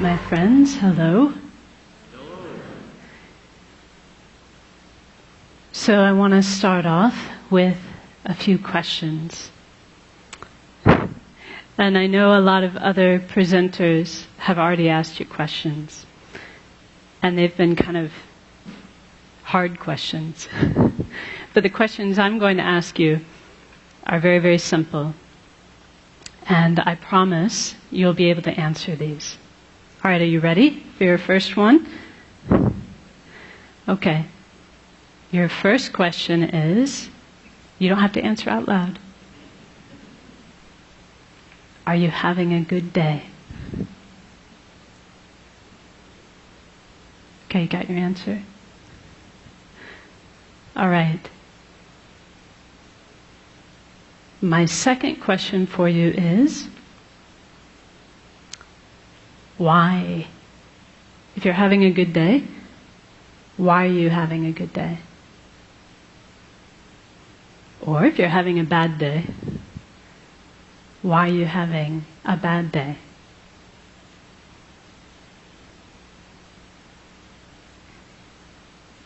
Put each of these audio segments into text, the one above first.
my friends. Hello. So I want to start off with a few questions. And I know a lot of other presenters have already asked you questions. And they've been kind of hard questions. But the questions I'm going to ask you are very, very simple. And I promise you'll be able to answer these. All right, are you ready for your first one? Okay. Your first question is, you don't have to answer out loud. Are you having a good day? Okay, you got your answer? All right. My second question for you is, why? If you're having a good day, why are you having a good day? Or if you're having a bad day, why are you having a bad day?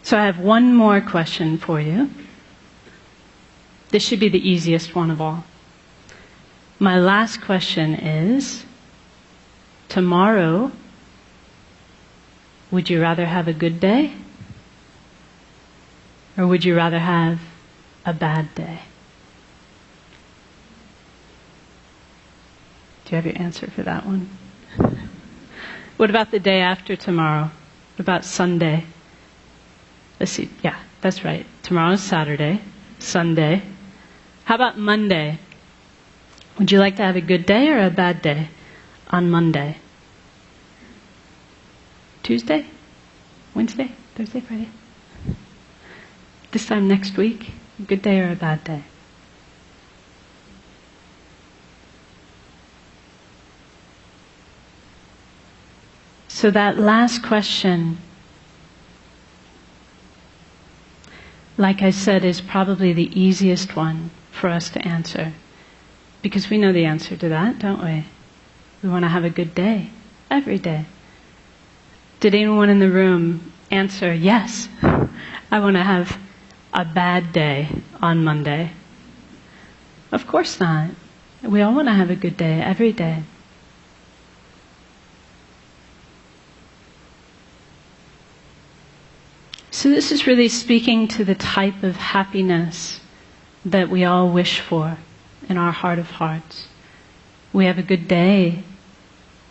So I have one more question for you. This should be the easiest one of all. My last question is, tomorrow, would you rather have a good day? Or would you rather have a bad day? Do you have your answer for that one? What about the day after tomorrow? What about Sunday? Let's see. Yeah, that's right. Tomorrow's Saturday. Sunday. How about Monday? Would you like to have a good day or a bad day on Monday? Tuesday? Wednesday? Thursday? Friday? This time next week? A good day or a bad day? So that last question, like I said, is probably the easiest one for us to answer. Because we know the answer to that, don't we? We want to have a good day, every day. Did anyone in the room answer, yes, I want to have a bad day on Monday? Of course not. We all want to have a good day, every day. So this is really speaking to the type of happiness that we all wish for in our heart of hearts. We have a good day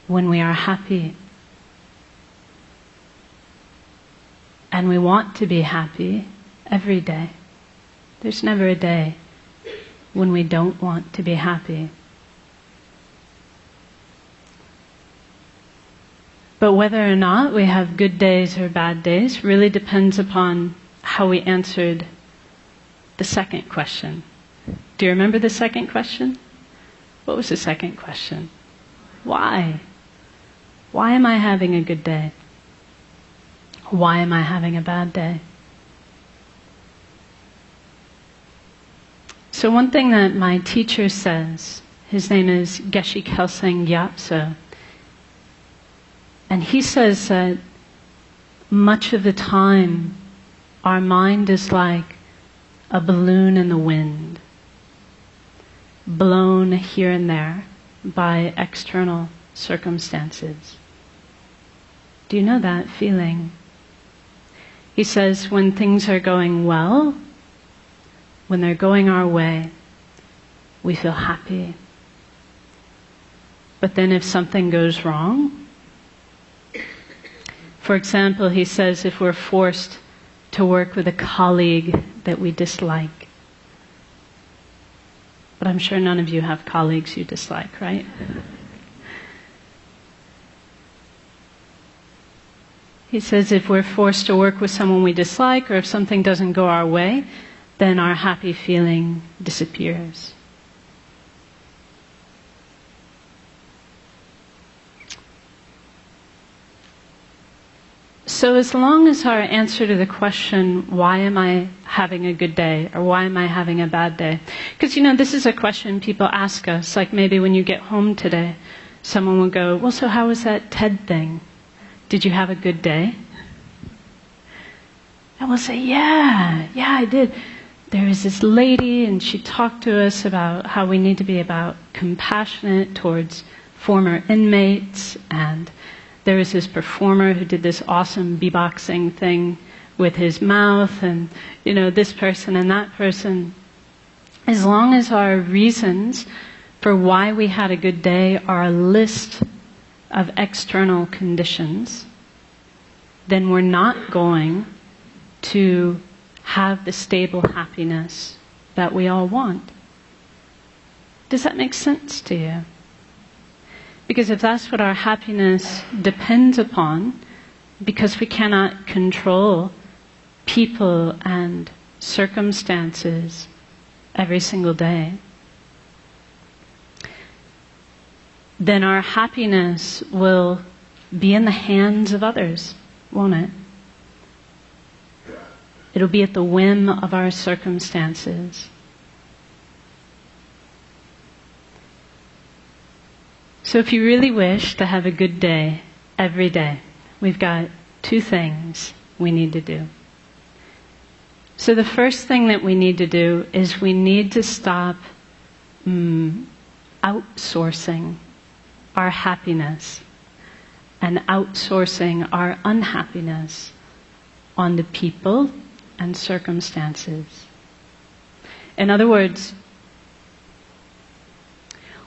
when we are happy. And we want to be happy every day. There's never a day when we don't want to be happy. But whether or not we have good days or bad days really depends upon how we answered the second question. Do you remember the second question? What was the second question? Why? Why am I having a good day? Why am I having a bad day? So one thing that my teacher says, his name is Geshe Kelsang Gyatso, and he says that much of the time our mind is like a balloon in the wind, blown here and there by external circumstances. Do you know that feeling? He says when things are going well, when they're going our way, we feel happy. But then if something goes wrong, for example, he says if we're forced to work with a colleague that we dislike, but I'm sure none of you have colleagues you dislike, right? He says if we're forced to work with someone we dislike, or if something doesn't go our way, then our happy feeling disappears. So as long as our answer to the question, why am I having a good day, or why am I having a bad day? Because, this is a question people ask us, like maybe when you get home today, someone will go, well, so how was that TED thing? Did you have a good day? And we'll say, yeah, I did. There was this lady and she talked to us about how we need to be about compassionate towards former inmates, and there was this performer who did this awesome beatboxing thing with his mouth, and this person and that person. As long as our reasons for why we had a good day are a list of external conditions, then we're not going to have the stable happiness that we all want. Does that make sense to you? Because if that's what our happiness depends upon, because we cannot control people and circumstances every single day, then our happiness will be in the hands of others, won't it? It'll be at the whim of our circumstances. So if you really wish to have a good day every day, we've got 2 things we need to do. So the first thing that we need to do is we need to stop outsourcing our happiness and outsourcing our unhappiness onto people and circumstances. In other words,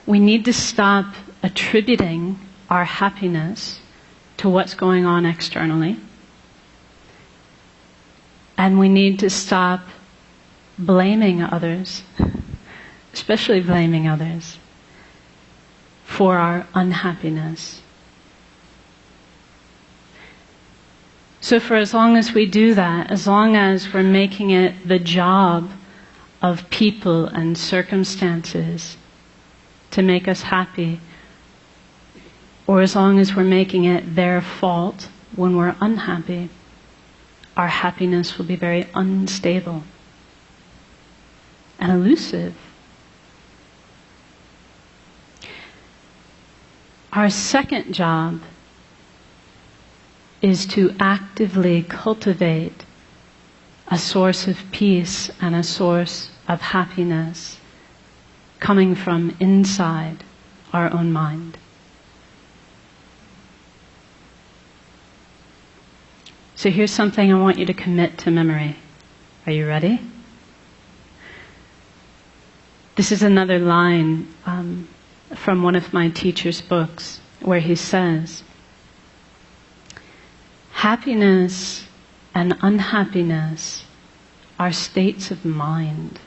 we need to stop attributing our happiness to what's going on externally. And we need to stop blaming others, especially blaming others, for our unhappiness. So for as long as we do that, as long as we're making it the job of people and circumstances to make us happy, or as long as we're making it their fault when we're unhappy, our happiness will be very unstable and elusive. Our second job is to actively cultivate a source of peace and a source of happiness coming from inside our own mind. So here's something I want you to commit to memory. Are you ready? This is another line from one of my teacher's books where he says, happiness and unhappiness are states of mind,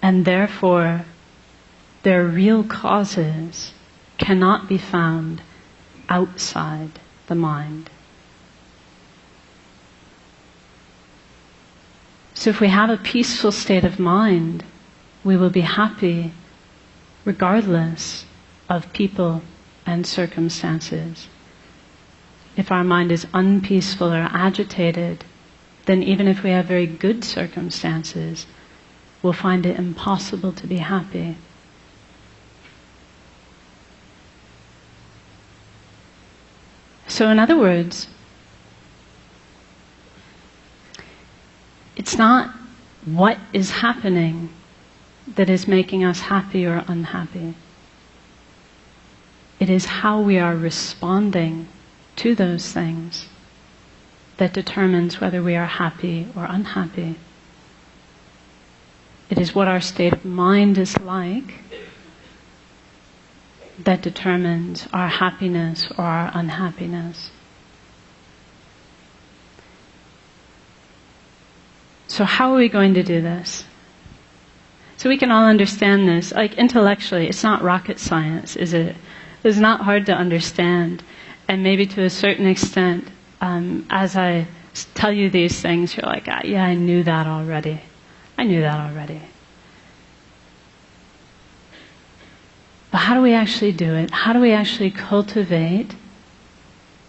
and therefore their real causes cannot be found outside the mind. So if we have a peaceful state of mind, we will be happy regardless of people and circumstances. If our mind is unpeaceful or agitated, then even if we have very good circumstances, we'll find it impossible to be happy. So in other words, it's not what is happening that is making us happy or unhappy. It is how we are responding to those things that determines whether we are happy or unhappy. It is what our state of mind is like that determines our happiness or our unhappiness. So how are we going to do this? So we can all understand this. Like intellectually, it's not rocket science, is it? It's not hard to understand. And maybe to a certain extent, as I tell you these things, you're like, yeah, I knew that already. I knew that already. But how do we actually do it? How do we actually cultivate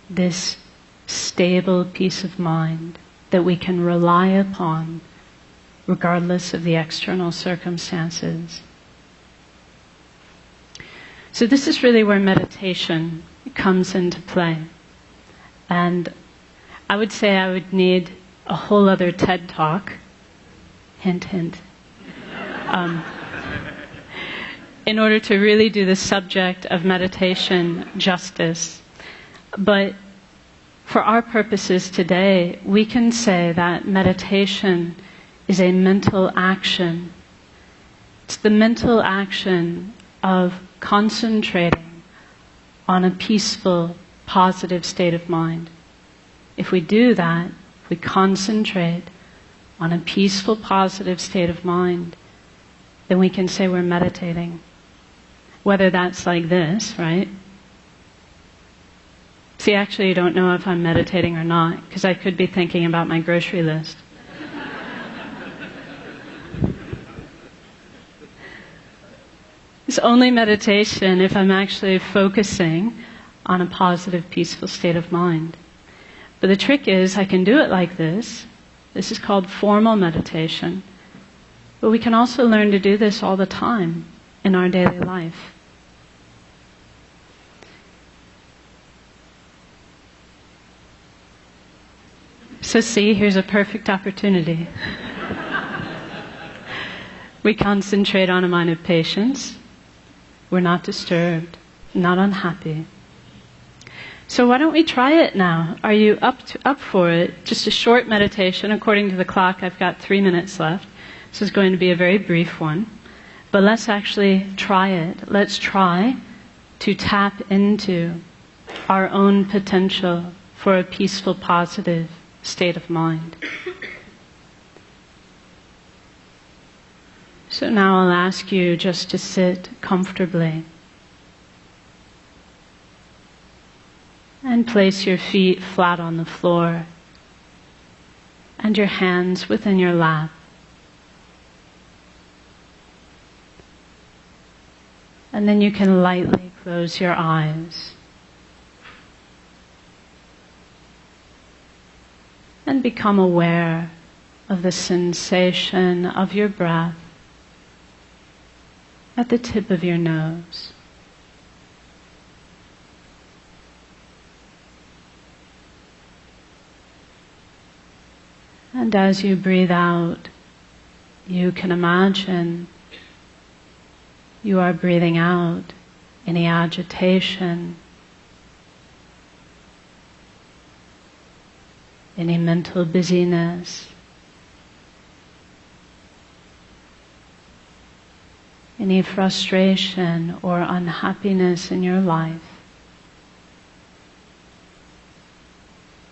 this stable peace of mind that we can rely upon regardless of the external circumstances? So this is really where meditation comes into play. And I would say I would need a whole other TED Talk, hint, hint, in order to really do the subject of meditation justice. But for our purposes today, we can say that meditation is a mental action. It's the mental action of concentrating on a peaceful, positive state of mind. If we do that, if we concentrate on a peaceful, positive state of mind, then we can say we're meditating. Whether that's like this, right? See, actually, you don't know if I'm meditating or not, because I could be thinking about my grocery list. It's only meditation if I'm actually focusing on a positive, peaceful state of mind. But the trick is, I can do it like this. This is called formal meditation. But we can also learn to do this all the time in our daily life. So see, here's a perfect opportunity. We concentrate on a mind of patience. We're not disturbed, not unhappy. So why don't we try it now? Are you up for it? Just a short meditation. According to the clock, I've got 3 minutes left. This is going to be a very brief one. But let's actually try it. Let's try to tap into our own potential for a peaceful, positive state of mind. So now I'll ask you just to sit comfortably and place your feet flat on the floor and your hands within your lap. And then you can lightly close your eyes and become aware of the sensation of your breath at the tip of your nose. And as you breathe out, you can imagine you are breathing out any agitation, any mental busyness, any frustration or unhappiness in your life.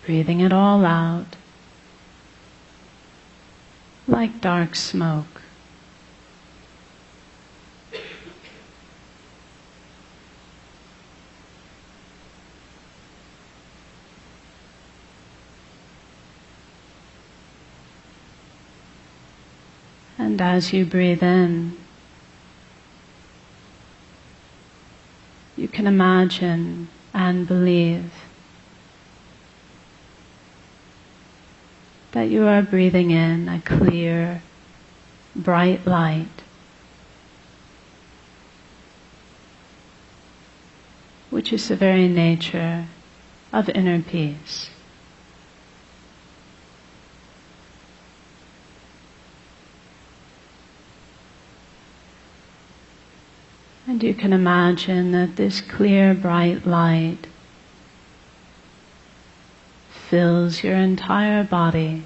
Breathing it all out like dark smoke. And as you breathe in, you can imagine and believe that you are breathing in a clear, bright light, which is the very nature of inner peace. And you can imagine that this clear, bright light fills your entire body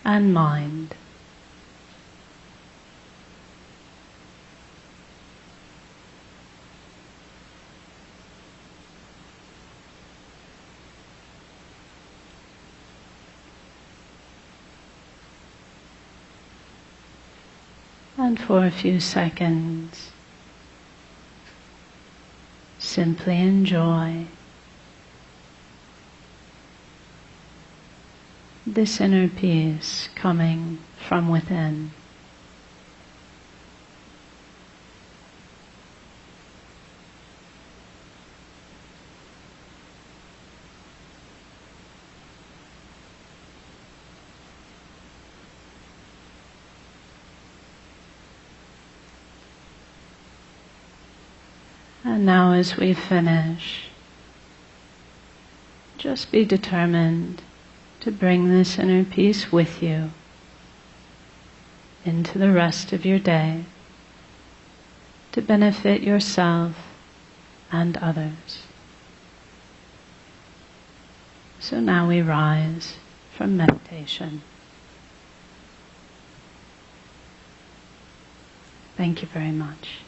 and mind. And for a few seconds, simply enjoy this inner peace coming from within. And now as we finish, just be determined to bring this inner peace with you into the rest of your day to benefit yourself and others. So now we rise from meditation. Thank you very much.